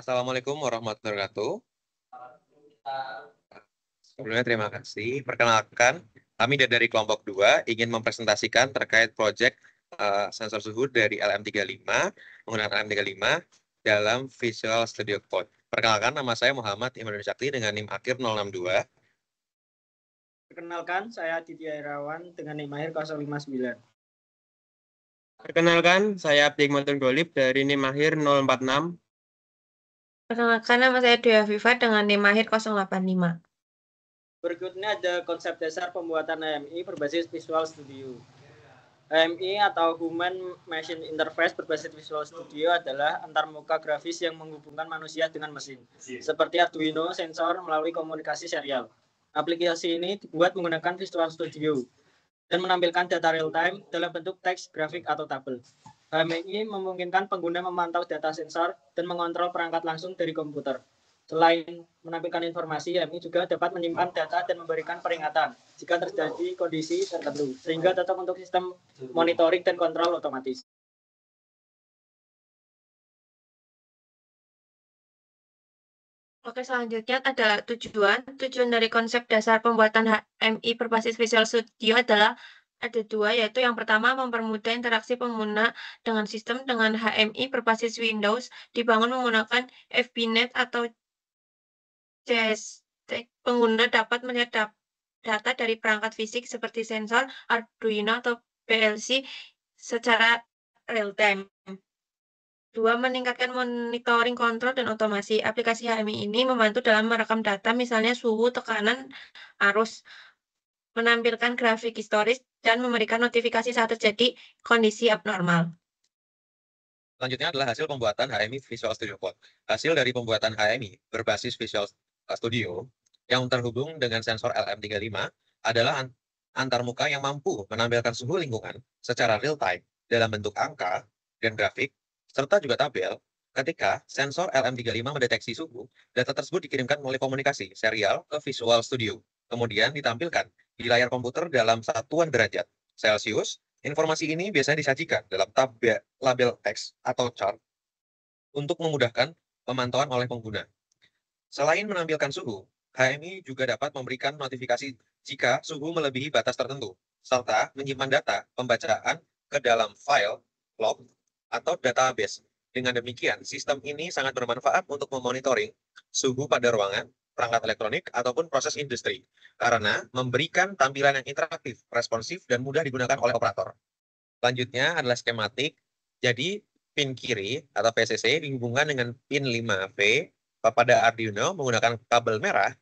Assalamualaikum warahmatullahi wabarakatuh. Sebelumnya terima kasih. Perkenalkan, kami dari kelompok 2 ingin mempresentasikan terkait proyek sensor suhu dari LM35 menggunakan LM35 dalam Visual Studio Code. Perkenalkan, nama saya Muhammad Imran Syakti dengan NIM akhir 062. Perkenalkan, saya Aditya Irawan dengan NIM akhir 059. Perkenalkan, saya Abdi Hikmatul Golib dari NIM akhir 046. Perkenalkan, nama saya Dwi Afifah dengan NIM akhir 085. Berikutnya ada konsep dasar pembuatan HMI berbasis Visual Studio. HMI atau Human Machine Interface berbasis Visual Studio adalah antarmuka grafis yang menghubungkan manusia dengan mesin, seperti Arduino sensor melalui komunikasi serial. Aplikasi ini dibuat menggunakan Visual Studio dan menampilkan data real-time dalam bentuk teks, grafik, atau tabel. HMI memungkinkan pengguna memantau data sensor dan mengontrol perangkat langsung dari komputer. Selain menampilkan informasi, HMI juga dapat menyimpan data dan memberikan peringatan jika terjadi kondisi tertentu, sehingga tetap untuk sistem monitoring dan kontrol otomatis. Oke, selanjutnya adalah tujuan. Tujuan dari konsep dasar pembuatan HMI berbasis Visual Studio adalah ada dua, yaitu yang pertama mempermudah interaksi pengguna dengan sistem dengan HMI berbasis Windows dibangun menggunakan FBNet atau JST. Pengguna dapat melihat data dari perangkat fisik seperti sensor, Arduino, atau PLC secara real-time. Dua, meningkatkan monitoring, kontrol, dan otomasi. Aplikasi HMI ini membantu dalam merekam data, misalnya suhu, tekanan, arus, menampilkan grafik historis, dan memberikan notifikasi saat terjadi kondisi abnormal. Selanjutnya adalah hasil pembuatan HMI Visual Studio Code. Hasil dari pembuatan HMI berbasis Visual Studio yang terhubung dengan sensor LM35 adalah antarmuka yang mampu menampilkan suhu lingkungan secara real-time dalam bentuk angka dan grafik, serta juga tabel. Ketika sensor LM35 mendeteksi suhu, data tersebut dikirimkan melalui komunikasi serial ke Visual Studio, kemudian ditampilkan di layar komputer dalam satuan derajat Celcius. Informasi ini biasanya disajikan dalam label teks atau chart untuk memudahkan pemantauan oleh pengguna. Selain menampilkan suhu, HMI juga dapat memberikan notifikasi jika suhu melebihi batas tertentu, serta menyimpan data pembacaan ke dalam file, log, atau database. Dengan demikian, sistem ini sangat bermanfaat untuk memonitoring suhu pada ruangan, perangkat elektronik, ataupun proses industri, karena memberikan tampilan yang interaktif, responsif, dan mudah digunakan oleh operator. Selanjutnya adalah skematik. Jadi, pin kiri atau PCC dihubungkan dengan pin 5V pada Arduino menggunakan kabel merah,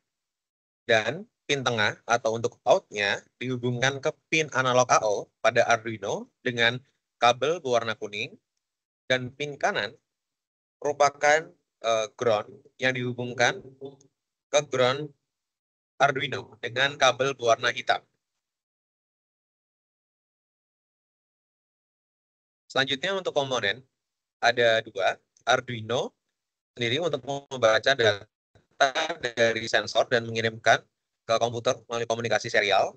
dan pin tengah atau untuk out-nya dihubungkan ke pin analog AO pada Arduino dengan kabel berwarna kuning, dan pin kanan merupakan ground yang dihubungkan ke ground Arduino dengan kabel berwarna hitam. Selanjutnya untuk komponen, ada dua. Arduino sendiri untuk membaca data dari sensor dan mengirimkan ke komputer melalui komunikasi serial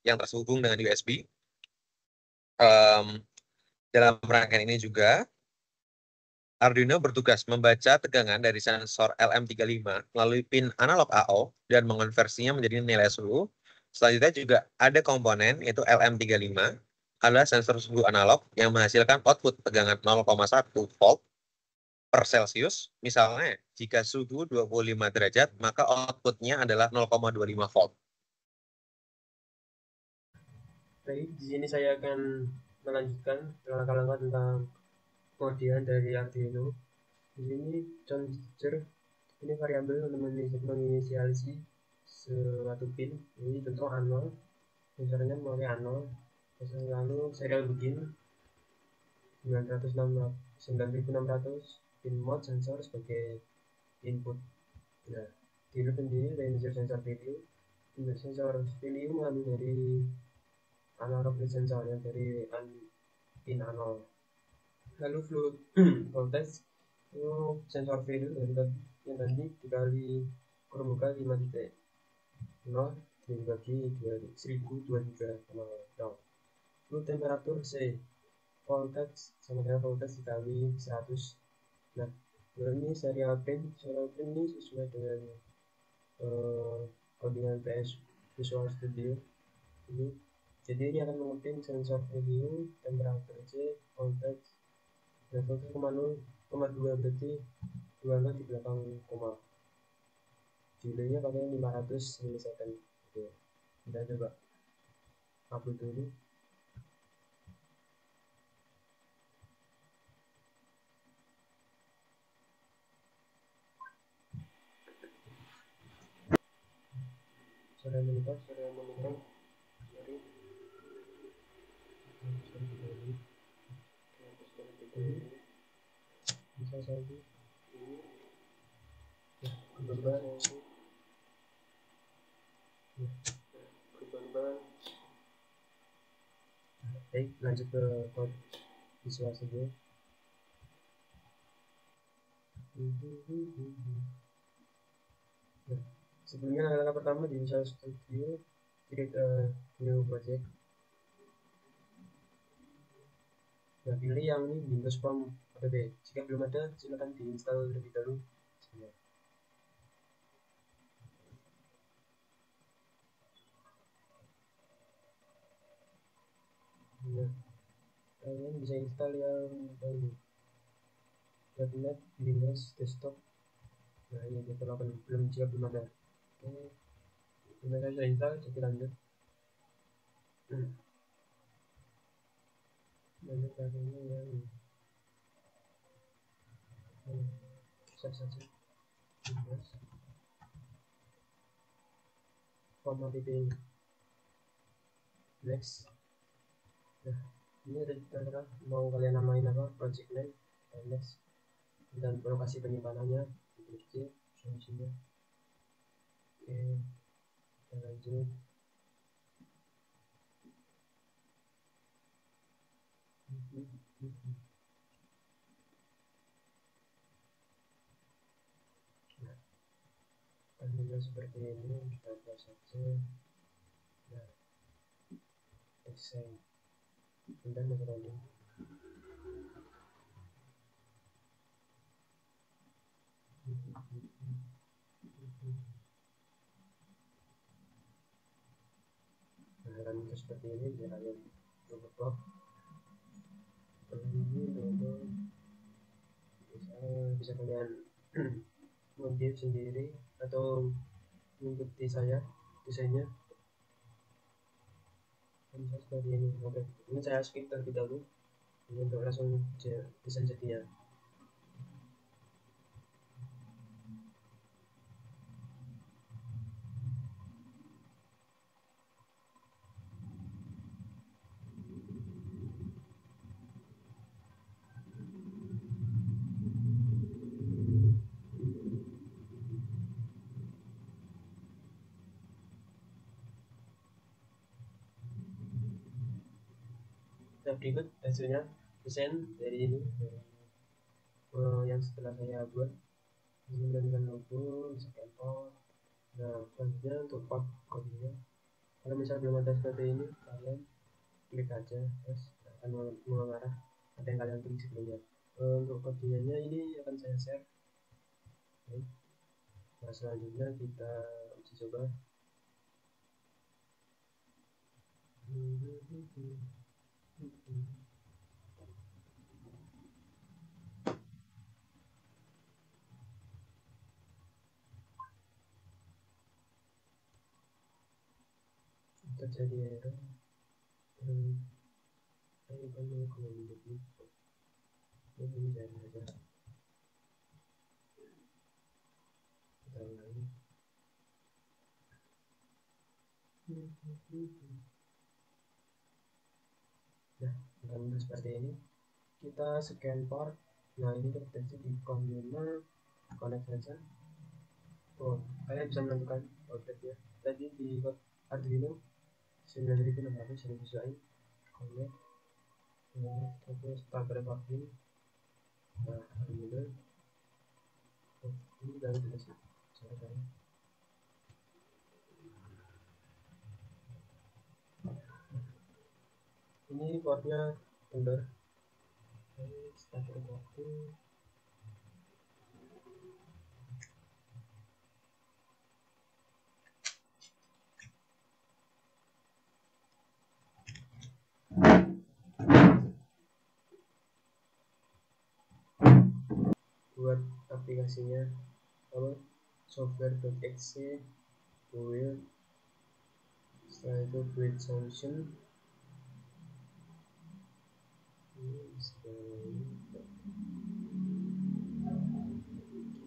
yang terhubung dengan USB. Dalam rangkaian ini juga, Arduino bertugas membaca tegangan dari sensor LM35 melalui pin analog AO dan mengonversinya menjadi nilai suhu. Selanjutnya juga ada komponen yaitu LM35, adalah sensor suhu analog yang menghasilkan output tegangan 0,1 volt per Celcius. Misalnya, jika suhu 25 derajat, maka outputnya adalah 0,25 volt. Baik, di sini saya akan melanjutkan langkah-langkah tentang pengertian dari Arduino. Di sini contoh ini variabel untuk menginisialisasi suatu pin. Ini contoh A0, sensornya melalui A0. Lalu serial begin 9600 pin mode sensor sebagai input. Nah, di loop sendiri range sensor video. Sensor video mengambil dari analog sensor yang dari pin A0. Lalu flow voltage itu sensor video yang tadi dikali kurung muka 5 titik 0 dibagi 1023,0. Lalu temperatur C voltage sama dengan voltage dikali 100. Nah, Ini serial print ini sesuai dengan codingan PS Visual Studio ini. Jadi ini akan mengeprint sensor preview, temperatur C, voltage, level 1,0,2 berarti 2 angka di belakang koma. Delaynya pakai 500 milisecond. Oke, kita coba upload dulu. Sorry, bisa saja berubah. Baik, lanjut ke code Visual Studio. Nah, sebelumnya langkah pertama di Visual Studio create new project. Nah, pilih yang ini Windows Form app. Jika belum ada, silakan diinstal terlebih dahulu. Nah, kalian bisa install yang ini .NET Windows Desktop. Nah, ini developer belum jika belum ada. Oke, saya sudah install, jadi lanjut. Lanjut caranya yang save saja. Format ini next. Nah, ini ada terserah mau kalian namain apa, project name, next, dan lokasi penyimpanannya C, solusinya. Oke, kita lanjut. Nah, tampilan seperti ini, kita buat saja. Nah, desain, dan masuk lagi. Nah, kan seperti ini biar kalian coba. Ini logo bisa kalian modif sendiri atau mengikuti saya desainnya. Bisa seperti ini. Oke, ini saya skip terlebih dahulu untuk langsung desain jadinya. Nah, berikut hasilnya desain dari ini yang setelah saya buat. Ini dengan logo, bisa cancel. Nah, selanjutnya untuk part codingnya, kalau misalnya belum ada seperti ini, kalian klik aja, terus akan mengarah ada yang kalian klik sebelumnya. Untuk codingannya ini akan saya share. Oke. Nah, selanjutnya kita uji coba. Terjadi error. Saya akan mencoba ini dari saja. Kita ulangi. Nah, dengan seperti ini kita scan port. Nah, ini terdeteksi di container, connect saja. Oh, kalian bisa menentukan outletnya. Tadi di Arduino 9600 yang sesuai connect. Terus tabel recording. Nah, Arduino. Oh, ini dari dikasih cara saya. Ini portnya under. Start recording. buat aplikasinya apa software.exe, build, setelah itu build solution.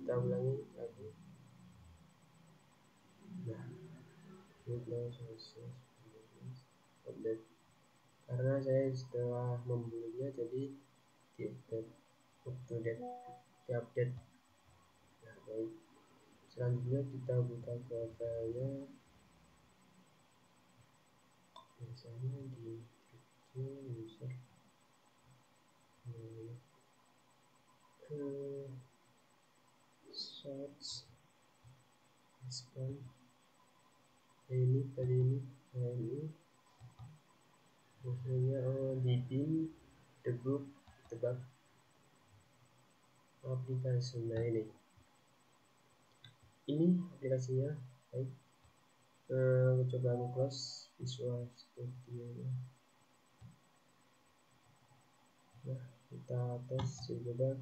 Kita ulangi lagi. Nah, build now solution update. Karena saya setelah membuatnya jadi diupdate. Nah, baik. Selanjutnya kita buka ke filenya. Biasanya di user search expand ini tadi ini maksudnya di bin debug aplikasi. Nah ini aplikasinya. Baik, coba aku close Visual Studio. Nah, kita tes coba.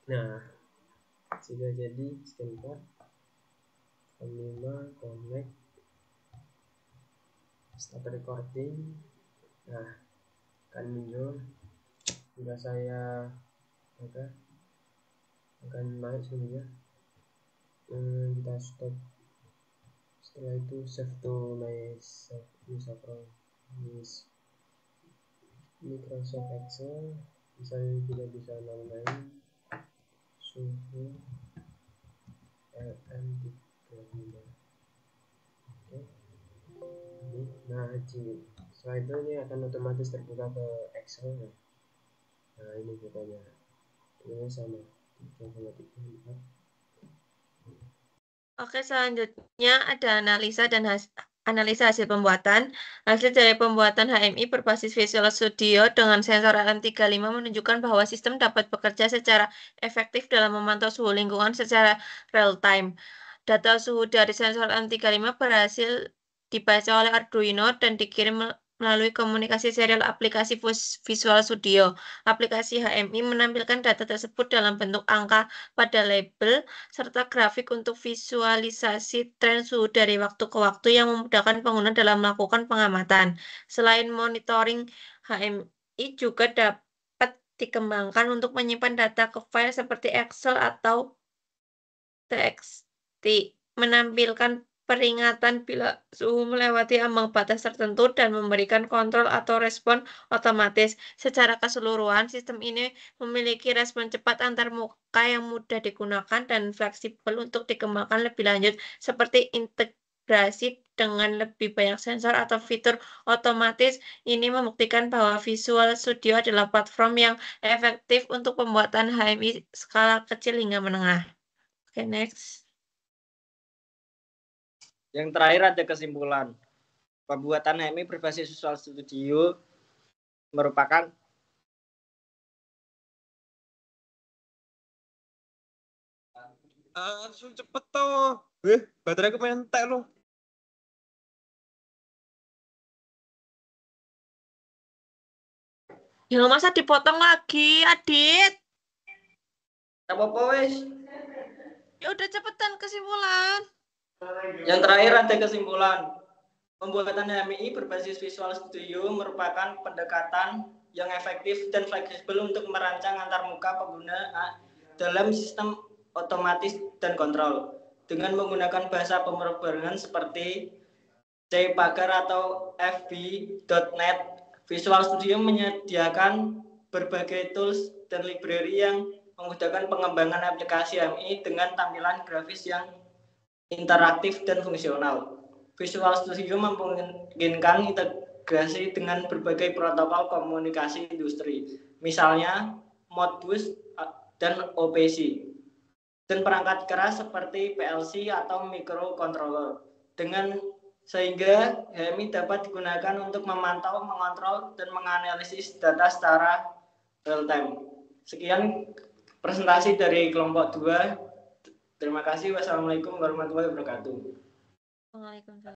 Nah, sudah jadi scan card 5 connect start recording. Nah, akan muncul jika saya akan naik sebenarnya. Kita stop. Setelah itu save to Microsoft Excel. Misalnya kita bisa main suhu LM35. Oke. Nah, setelah itu ini akan otomatis terbuka ke Excel. Nah, ini fotonya. Ini sama 3,34. Oke, selanjutnya ada analisa dan analisa hasil pembuatan. Hasil dari pembuatan HMI berbasis Visual Studio dengan sensor LM35 menunjukkan bahwa sistem dapat bekerja secara efektif dalam memantau suhu lingkungan secara real time. Data suhu dari sensor LM35 berhasil dibaca oleh Arduino dan dikirim melalui komunikasi serial aplikasi Visual Studio. Aplikasi HMI menampilkan data tersebut dalam bentuk angka pada label serta grafik untuk visualisasi tren suhu dari waktu ke waktu yang memudahkan pengguna dalam melakukan pengamatan. Selain monitoring, HMI juga dapat dikembangkan untuk menyimpan data ke file seperti Excel atau TXT, menampilkan peringatan bila suhu melewati ambang batas tertentu dan memberikan kontrol atau respon otomatis. Secara keseluruhan, sistem ini memiliki respon cepat antar muka yang mudah digunakan dan fleksibel untuk dikembangkan lebih lanjut, seperti integrasi dengan lebih banyak sensor atau fitur otomatis. Ini membuktikan bahwa Visual Studio adalah platform yang efektif untuk pembuatan HMI skala kecil hingga menengah. Oke, next. Yang terakhir ada kesimpulan. Pembuatan HMI berbasis Visual Studio merupakan cepet toh. Baterai kementek loh. Ya masa dipotong lagi, Adit? apa-apa wes. Ya udah cepetan kesimpulan. Yang terakhir ada kesimpulan. Pembuatan HMI berbasis Visual Studio merupakan pendekatan yang efektif dan fleksibel untuk merancang antar muka pengguna dalam sistem otomatis dan kontrol. Dengan menggunakan bahasa pemrograman seperti C Packer atau VB.NET, Visual Studio menyediakan berbagai tools dan library yang memudahkan pengembangan aplikasi HMI dengan tampilan grafis yang interaktif dan fungsional. Visual Studio memungkinkan integrasi dengan berbagai protokol komunikasi industri, misalnya Modbus dan OPC, dan perangkat keras seperti PLC atau microcontroller. Sehingga HMI dapat digunakan untuk memantau, mengontrol, dan menganalisis data secara real time. Sekian presentasi dari kelompok 2. Terima kasih. Wassalamualaikum warahmatullahi wabarakatuh. Waalaikumsalam.